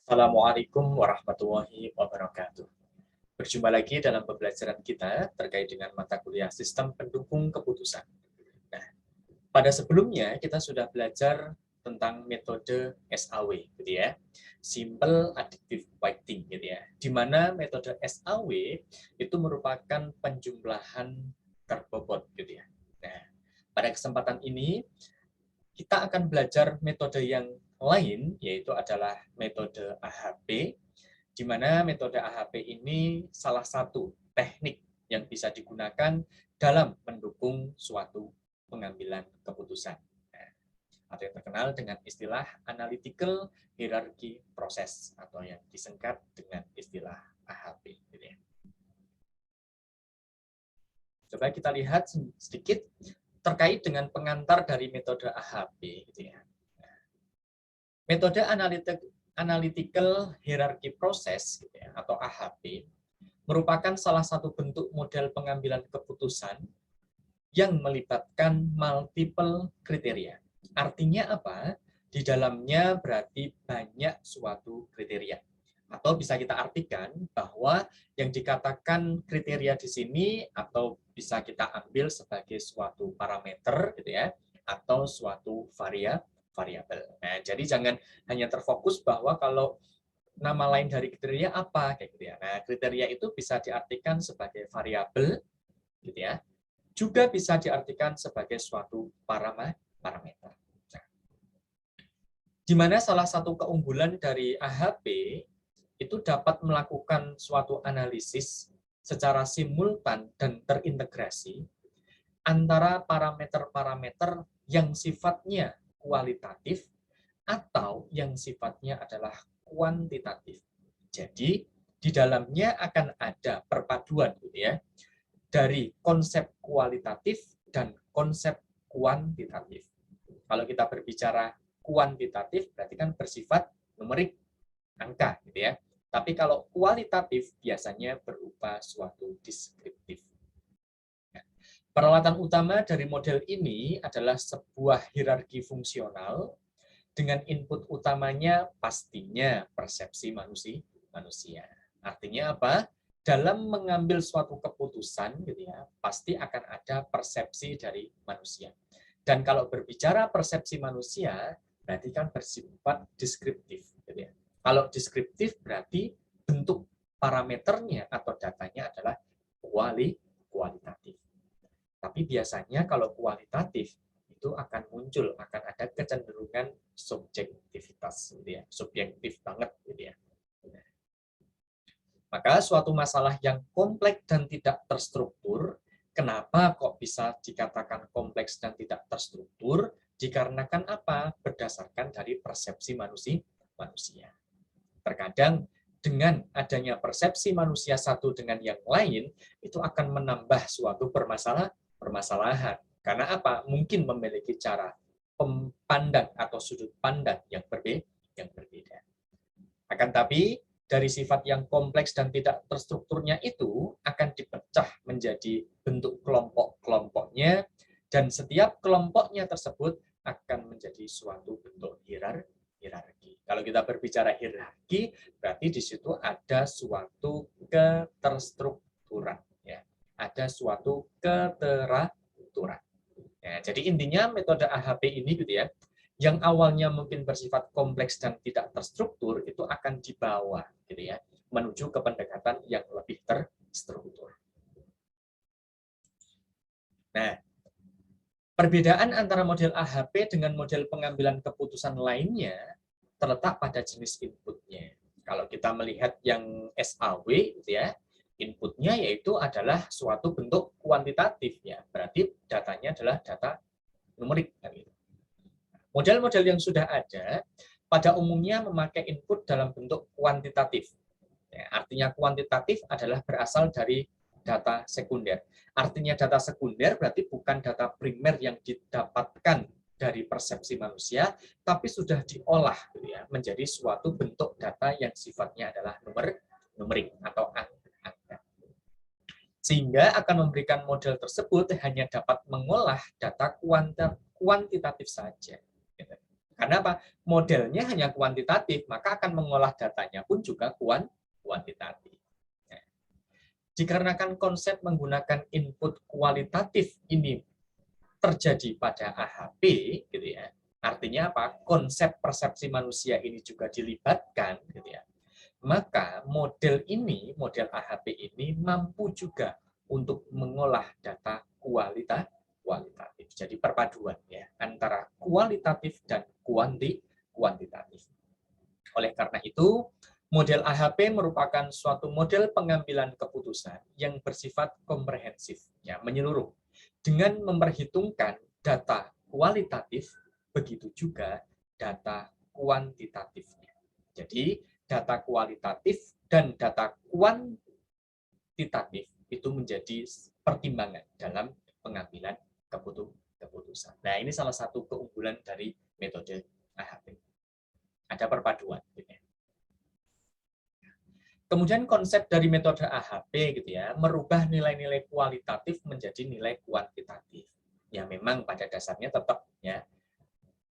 Assalamualaikum warahmatullahi wabarakatuh. Berjumpa lagi dalam pembelajaran kita terkait dengan mata kuliah Sistem Pendukung Keputusan. Nah, pada sebelumnya kita sudah belajar tentang metode SAW, gitu ya, Simple Additive Weighting, gitu ya, di mana metode SAW itu merupakan penjumlahan terbobot, gitu ya. Nah, pada kesempatan ini kita akan belajar metode yang lain, yaitu adalah metode AHP, di mana metode AHP ini salah satu teknik yang bisa digunakan dalam mendukung suatu pengambilan keputusan. Nah, atau yang terkenal dengan istilah analytical hierarchy process, atau yang disingkat dengan istilah AHP. Gitu ya. Coba kita lihat sedikit terkait dengan pengantar dari metode AHP. Gitu ya. Metode analytical hierarchy process, gitu ya, atau AHP, merupakan salah satu bentuk model pengambilan keputusan yang melibatkan multiple kriteria. Artinya apa? Di dalamnya berarti banyak suatu kriteria. Atau bisa kita artikan bahwa yang dikatakan kriteria di sini atau bisa kita ambil sebagai suatu parameter, gitu ya, atau suatu variabel. Nah, jadi jangan hanya terfokus bahwa kalau nama lain dari kriteria apa, kayak gitu ya. Nah, kriteria itu bisa diartikan sebagai variabel, gitu ya. Juga bisa diartikan sebagai suatu parameter. Nah, di mana salah satu keunggulan dari AHP itu dapat melakukan suatu analisis secara simultan dan terintegrasi antara parameter-parameter yang sifatnya kualitatif atau yang sifatnya adalah kuantitatif. Jadi, di dalamnya akan ada perpaduan, gitu ya, dari konsep kualitatif dan konsep kuantitatif. Kalau kita berbicara kuantitatif, berarti kan bersifat numerik, angka, gitu ya. Tapi kalau kualitatif biasanya berupa suatu deskriptif. Peralatan utama dari model ini adalah sebuah hierarki fungsional dengan input utamanya pastinya persepsi manusia. Artinya apa? Dalam mengambil suatu keputusan, gitu ya, pasti akan ada persepsi dari manusia. Dan kalau berbicara persepsi manusia, berarti kan bersifat deskriptif, gitu ya. Kalau deskriptif berarti bentuk parameternya atau datanya adalah kualitatif. Tapi biasanya kalau kualitatif itu akan muncul, akan ada kecenderungan subjektivitas, gitu ya, subjektif banget, gitu ya. Maka suatu masalah yang kompleks dan tidak terstruktur, kenapa kok bisa dikatakan kompleks dan tidak terstruktur? Dikarenakan apa? Berdasarkan dari persepsi manusia. Terkadang dengan adanya persepsi manusia satu dengan yang lain, itu akan menambah suatu permasalahan. Karena apa? Mungkin memiliki cara pandang atau sudut pandang yang berbeda. Akan tapi, dari sifat yang kompleks dan tidak terstrukturnya itu akan dipecah menjadi bentuk kelompok-kelompoknya, dan setiap kelompoknya tersebut akan menjadi suatu bentuk hierarki. Kalau kita berbicara hierarki, berarti di situ ada suatu keterstrukturan, ya. Ada suatu keteraturan. Ya, jadi intinya metode AHP ini, gitu ya, yang awalnya mungkin bersifat kompleks dan tidak terstruktur itu akan dibawa, gitu ya, menuju ke pendekatan yang lebih terstruktur. Nah, perbedaan antara model AHP dengan model pengambilan keputusan lainnya terletak pada jenis inputnya. Kalau kita melihat yang SAW, gitu ya, inputnya yaitu adalah suatu bentuk kuantitatif, ya, berarti datanya adalah data numerik, gitu. Model-model yang sudah ada pada umumnya memakai input dalam bentuk kuantitatif. Ya, artinya kuantitatif adalah berasal dari data sekunder. Artinya data sekunder berarti bukan data primer yang didapatkan dari persepsi manusia, tapi sudah diolah, gitu ya, menjadi suatu bentuk data yang sifatnya adalah numerik atau angka. Sehingga akan memberikan model tersebut hanya dapat mengolah data kuantitatif saja. Karena apa? Modelnya hanya kuantitatif, maka akan mengolah datanya pun juga kuantitatif. Nah, dikarenakan konsep menggunakan input kualitatif ini terjadi pada AHP, gitu ya. Artinya apa? Konsep persepsi manusia ini juga dilibatkan, gitu ya. Maka model ini, model AHP ini mampu juga untuk mengolah data kualitatif. Jadi perpaduan ya antara kualitatif dan kuantitatif. Oleh karena itu, model AHP merupakan suatu model pengambilan keputusan yang bersifat komprehensif, ya, menyeluruh, dengan memperhitungkan data kualitatif, begitu juga data kuantitatifnya. Jadi, data kualitatif dan data kuantitatif itu menjadi pertimbangan dalam pengambilan keputusan. Nah, ini salah satu keunggulan dari metode AHP. Ada perpaduan. Kemudian konsep dari metode AHP gitu ya, merubah nilai-nilai kualitatif menjadi nilai kuantitatif. Ya memang pada dasarnya tetap ya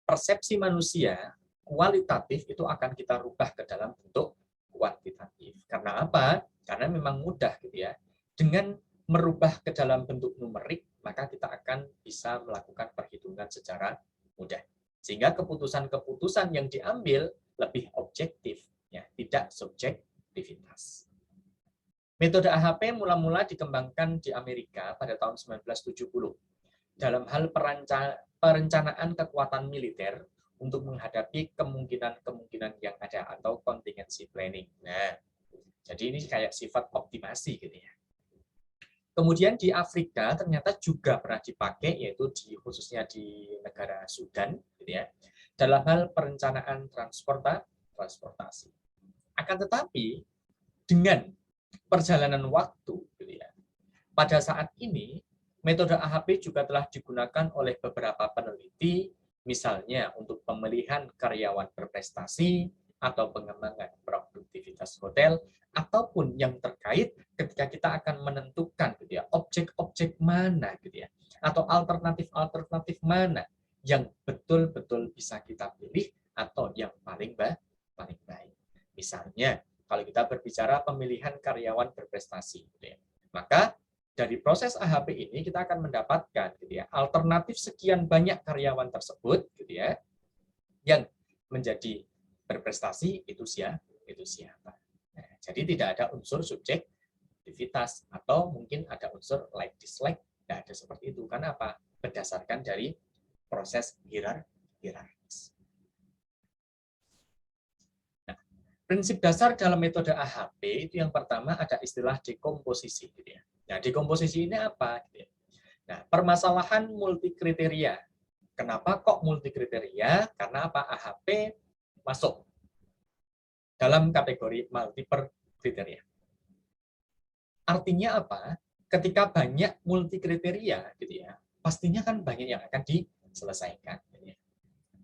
persepsi manusia kualitatif itu akan kita rubah ke dalam bentuk kuantitatif. Karena apa? Karena memang mudah gitu ya. Dengan merubah ke dalam bentuk numerik, maka kita akan bisa melakukan perhitungan secara mudah. Sehingga keputusan-keputusan yang diambil lebih objektif, ya, tidak subjektivitas. Metode AHP mula-mula dikembangkan di Amerika pada tahun 1970 dalam hal perencanaan kekuatan militer untuk menghadapi kemungkinan-kemungkinan yang ada atau contingency planning. Nah, jadi ini kayak sifat optimasi gitu ya. Kemudian di Afrika ternyata juga pernah dipakai, yaitu khususnya di negara Sudan gitu ya, dalam hal perencanaan transportasi. Akan tetapi dengan perjalanan waktu gitu ya, pada saat ini metode AHP juga telah digunakan oleh beberapa peneliti, misalnya untuk pemilihan karyawan berprestasi atau pengembangan produktivitas hotel, ataupun yang terkait ketika kita akan menentukan gitu ya, objek-objek mana gitu ya, atau alternatif-alternatif mana yang betul-betul bisa kita pilih atau yang paling baik. Misalnya, kalau kita berbicara pemilihan karyawan berprestasi, gitu ya, maka dari proses AHP ini kita akan mendapatkan gitu ya, alternatif sekian banyak karyawan tersebut gitu ya, yang menjadi berprestasi itu siapa. Nah, jadi tidak ada unsur subjektivitas atau mungkin ada unsur like dislike, tidak ada seperti itu. Karena apa? Berdasarkan dari proses hierarkis. Nah, prinsip dasar dalam metode AHP itu yang pertama ada istilah dekomposisi gitu ya. Nah, dekomposisi ini apa? Nah, permasalahan multi kriteria. Kenapa kok multi kriteria? Karena apa? AHP masuk dalam kategori multiple kriteria. Artinya apa? Ketika banyak multi kriteria, gitu ya, pastinya kan banyak yang akan diselesaikan. Gitu ya.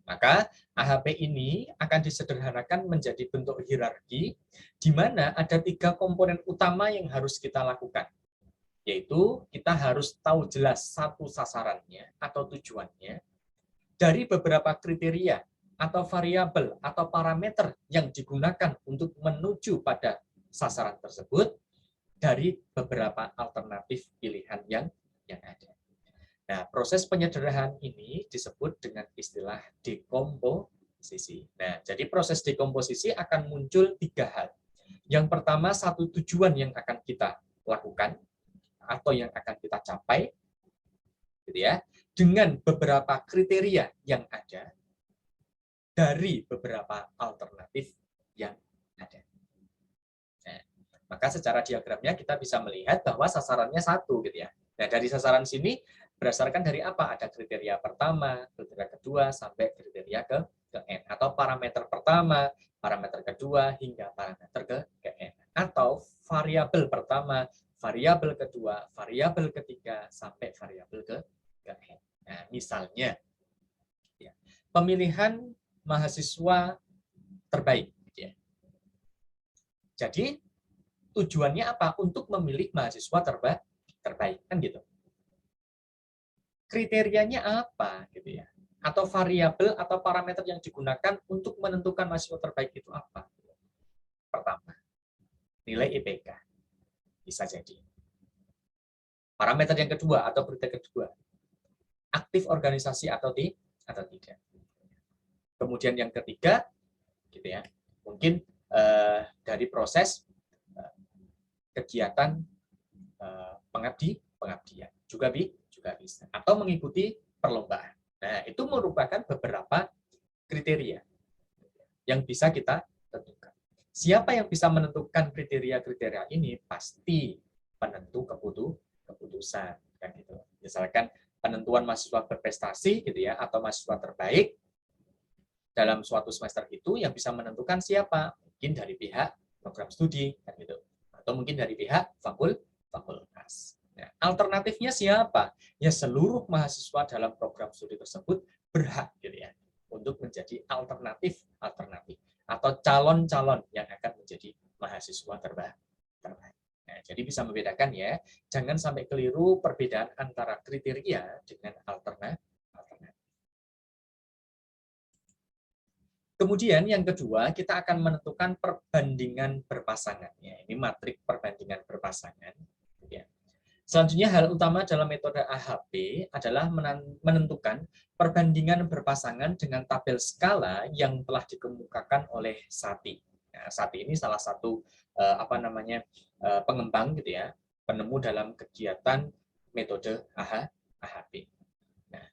Maka AHP ini akan disederhanakan menjadi bentuk hierarki, di mana ada 3 komponen utama yang harus kita lakukan. Yaitu kita harus tahu jelas satu sasarannya atau tujuannya dari beberapa kriteria atau variabel atau parameter yang digunakan untuk menuju pada sasaran tersebut dari beberapa alternatif pilihan yang ada. Nah, proses penyederhanaan ini disebut dengan istilah dekomposisi. Nah, jadi proses dekomposisi akan muncul 3 hal. Yang pertama, satu tujuan yang akan kita lakukan atau yang akan kita capai, gitu ya, dengan beberapa kriteria yang ada dari beberapa alternatif yang ada. Nah, maka secara diagramnya kita bisa melihat bahwa sasarannya satu, gitu ya. Nah, dari sasaran sini berdasarkan dari apa? Ada kriteria pertama, kriteria kedua, sampai kriteria ke N. Atau parameter pertama, parameter kedua, hingga parameter ke N. Atau variabel pertama, variabel kedua, variabel ketiga, sampai variabel ke N. Nah, misalnya, ya, pemilihan mahasiswa terbaik. Ya. Jadi, tujuannya apa? Untuk memilih mahasiswa terbaik. Kan gitu. Kriterianya apa? Gitu ya. atau variabel atau parameter yang digunakan untuk menentukan mahasiswa terbaik itu apa? Pertama, nilai IPK. Bisa jadi. Parameter yang kedua atau kriteria kedua, aktif organisasi atau tidak. Kemudian yang ketiga, gitu ya, mungkin dari proses kegiatan pengabdian juga bisa, atau mengikuti perlombaan. Nah, itu merupakan beberapa kriteria yang bisa kita tentukan. Siapa yang bisa menentukan kriteria-kriteria ini? Pasti penentu keputusan, kan gitu. Misalkan penentuan mahasiswa berprestasi, gitu ya, atau mahasiswa terbaik dalam suatu semester itu yang bisa menentukan siapa? Mungkin dari pihak program studi, kan gitu, atau mungkin dari pihak fakultas. Nah, alternatifnya siapa? Ya seluruh mahasiswa dalam program studi tersebut berhak, gitu ya, untuk menjadi alternatif atau calon-calon yang akan menjadi mahasiswa terbaik. Nah, jadi bisa membedakan ya, jangan sampai keliru perbedaan antara kriteria dengan alternatif. Kemudian yang kedua, kita akan menentukan perbandingan berpasangan. Ya, ini matrik perbandingan berpasangan. Ya. Selanjutnya, hal utama dalam metode AHP adalah menentukan perbandingan berpasangan dengan tabel skala yang telah dikemukakan oleh Sati. Nah, Sati ini salah satu pengembang, gitu ya, penemu dalam kegiatan metode AHP. Nah,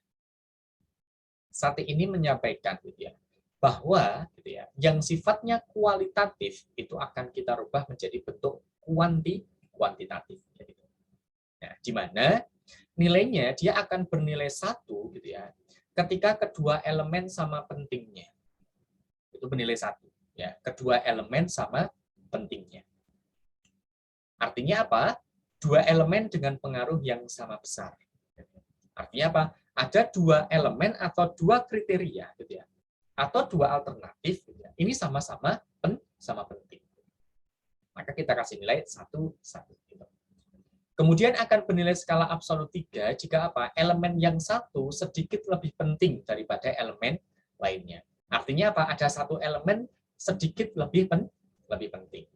Sati ini menyampaikan, gitu ya, bahwa, gitu ya, yang sifatnya kualitatif itu akan kita rubah menjadi bentuk kuantitatif. Gitu. Nah, di mana nilainya dia akan bernilai 1, gitu ya, ketika kedua elemen sama pentingnya. Itu bernilai 1. Ya, kedua elemen sama pentingnya. Artinya apa? Dua elemen dengan pengaruh yang sama besar. Artinya apa? Ada dua elemen atau dua kriteria, gitu ya, atau dua alternatif, gitu ya, ini sama-sama penting. Maka kita kasih nilai 1. Gitu. Kemudian akan bernilai skala absolut 3 jika apa? Elemen yang satu sedikit lebih penting daripada elemen lainnya. Artinya apa? Ada satu elemen sedikit lebih penting.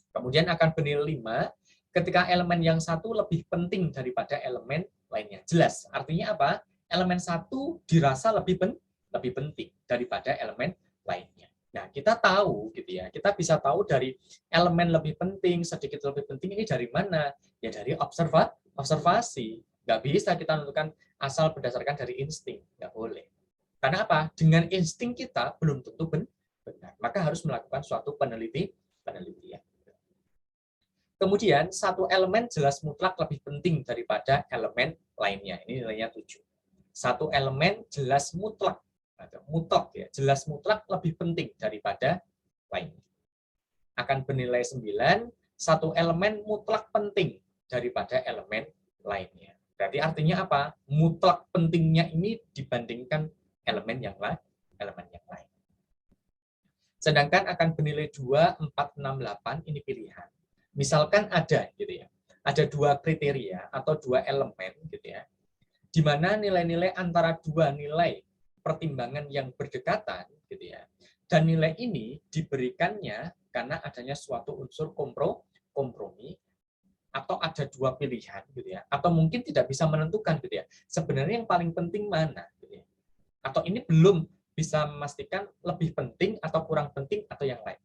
Kemudian akan bernilai 5 ketika elemen yang satu lebih penting daripada elemen lainnya. Jelas. Artinya apa? Elemen satu dirasa lebih penting daripada elemen lainnya. Nah, kita tahu, gitu ya, kita bisa tahu dari elemen lebih penting, sedikit lebih penting ini dari mana? Ya dari observasi. Nggak bisa kita tentukan asal berdasarkan dari insting. Nggak boleh. Karena apa? Dengan insting kita belum tentu benar. Maka harus melakukan suatu penelitian. Kemudian, satu elemen jelas mutlak lebih penting daripada elemen lainnya. Ini nilainya 7. Satu elemen jelas mutlak, ya, jelas mutlak lebih penting daripada lainnya. Akan bernilai 9, satu elemen mutlak penting daripada elemen lainnya. Berarti artinya apa? Mutlak pentingnya ini dibandingkan elemen yang lain. Sedangkan akan bernilai 2, 4, 6, 8 ini pilihan. Misalkan ada, gitu ya, ada dua kriteria atau dua elemen, gitu ya, di mana nilai-nilai antara dua nilai pertimbangan yang berdekatan, gitu ya, dan nilai ini diberikannya karena adanya suatu unsur kompromi atau ada dua pilihan, gitu ya, atau mungkin tidak bisa menentukan, gitu ya, sebenarnya yang paling penting mana, gitu ya, atau ini belum bisa memastikan lebih penting atau kurang penting atau yang lain.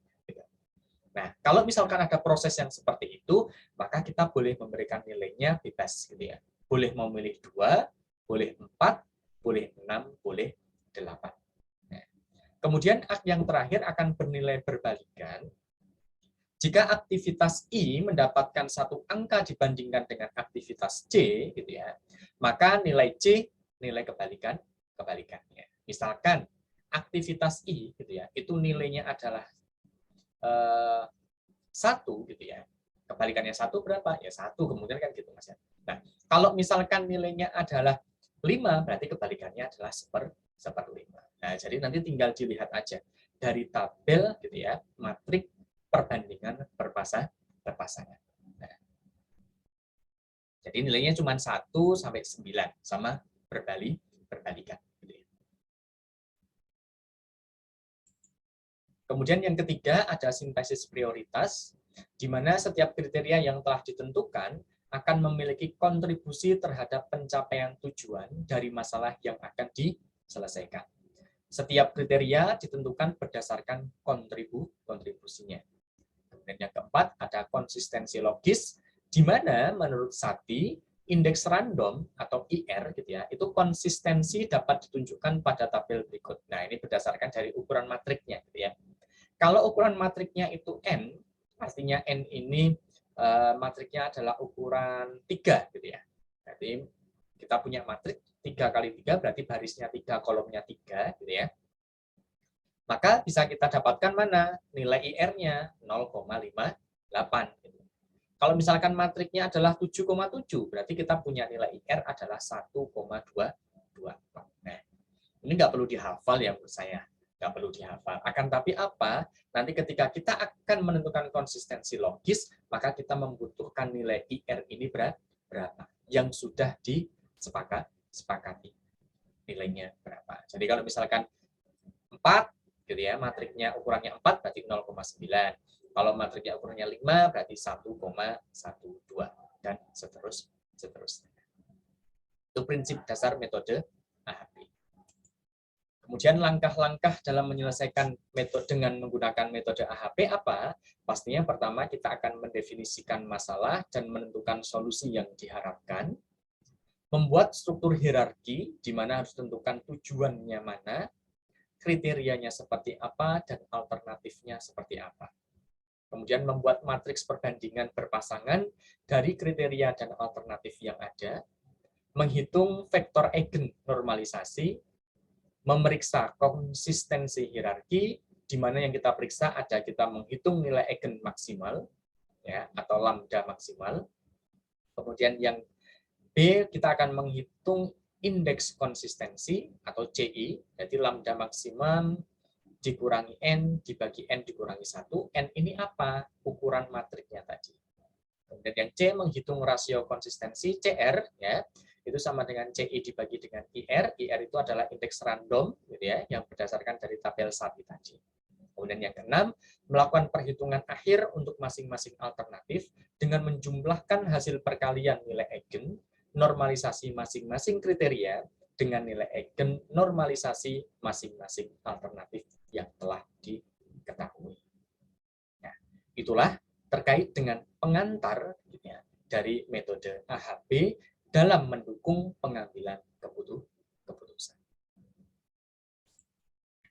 Nah, kalau misalkan ada proses yang seperti itu, maka kita boleh memberikan nilainya bebas, gitu ya. Boleh memilih 2, boleh 4, boleh 6, boleh 8. Nah, kemudian yang terakhir akan bernilai berbalikan. Jika aktivitas I mendapatkan satu angka dibandingkan dengan aktivitas C, gitu ya, maka nilai C nilai kebalikannya. Misalkan aktivitas I, gitu ya, itu nilainya adalah 1, gitu ya. Kebalikannya 1 berapa? Ya 1, kemudian kan gitu Mas ya. Nah, kalau misalkan nilainya adalah 5, berarti kebalikannya adalah 1/5. Nah, jadi nanti tinggal dilihat aja dari tabel, gitu ya, matrik perbandingan berpasangan. Nah, jadi nilainya cuma 1 sampai 9 sama berbalikan. Kemudian yang ketiga ada sintesis prioritas, di mana setiap kriteria yang telah ditentukan akan memiliki kontribusi terhadap pencapaian tujuan dari masalah yang akan diselesaikan. Setiap kriteria ditentukan berdasarkan kontribusinya. Kemudian yang keempat ada konsistensi logis, di mana menurut Sati indeks random atau IR gitu ya, itu konsistensi dapat ditunjukkan pada tabel berikut. Nah, ini berdasarkan dari ukuran matriknya gitu ya. Kalau ukuran matriknya itu N, artinya N ini matriknya adalah ukuran 3 gitu ya. Berarti kita punya matrik 3 kali 3 berarti barisnya 3, kolomnya 3 gitu ya. Maka bisa kita dapatkan mana? Nilai IR-nya 0,58 gitu. Kalau misalkan matriknya adalah 7,7, berarti kita punya nilai IR adalah 1,224. Nah, ini nggak perlu dihafal ya menurut saya. Nggak perlu dihafal. Akan tapi apa? Nanti ketika kita akan menentukan konsistensi logis, maka kita membutuhkan nilai IR ini berapa? Yang sudah disepakati. Nilainya berapa. Jadi kalau misalkan 4, gitu ya, matriknya ukurannya 4 berarti 0,9. Kalau matriknya ukurannya 5 berarti 1,12 dan seterusnya. Itu prinsip dasar metode AHP. Kemudian langkah-langkah dalam menyelesaikan metode dengan menggunakan metode AHP apa? Pastinya pertama kita akan mendefinisikan masalah dan menentukan solusi yang diharapkan. Membuat struktur hierarki di mana harus tentukan tujuannya mana, kriterianya seperti apa, dan alternatifnya seperti apa. Kemudian membuat matriks perbandingan berpasangan dari kriteria dan alternatif yang ada, menghitung vektor eigen normalisasi, memeriksa konsistensi hierarki, di mana yang kita periksa ada kita menghitung nilai eigen maksimal, ya, atau lambda maksimal. Kemudian yang B, kita akan menghitung indeks konsistensi atau CI, jadi lambda maksimum dikurangi N dibagi N dikurangi 1. N ini apa? Ukuran matriknya tadi. Kemudian yang C menghitung rasio konsistensi, CR, ya, itu sama dengan CI dibagi dengan IR. IR itu adalah indeks random, gitu ya, yang berdasarkan dari tabel Sati tadi. Kemudian yang keenam, melakukan perhitungan akhir untuk masing-masing alternatif dengan menjumlahkan hasil perkalian nilai eigen, normalisasi masing-masing kriteria, dengan nilai eigen normalisasi masing-masing alternatif yang telah diketahui. Nah, itulah terkait dengan pengantar gitu ya, dari metode AHP dalam mendukung pengambilan keputusan.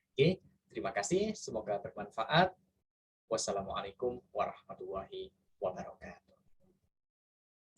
Oke, terima kasih. Semoga bermanfaat. Wassalamualaikum warahmatullahi wabarakatuh.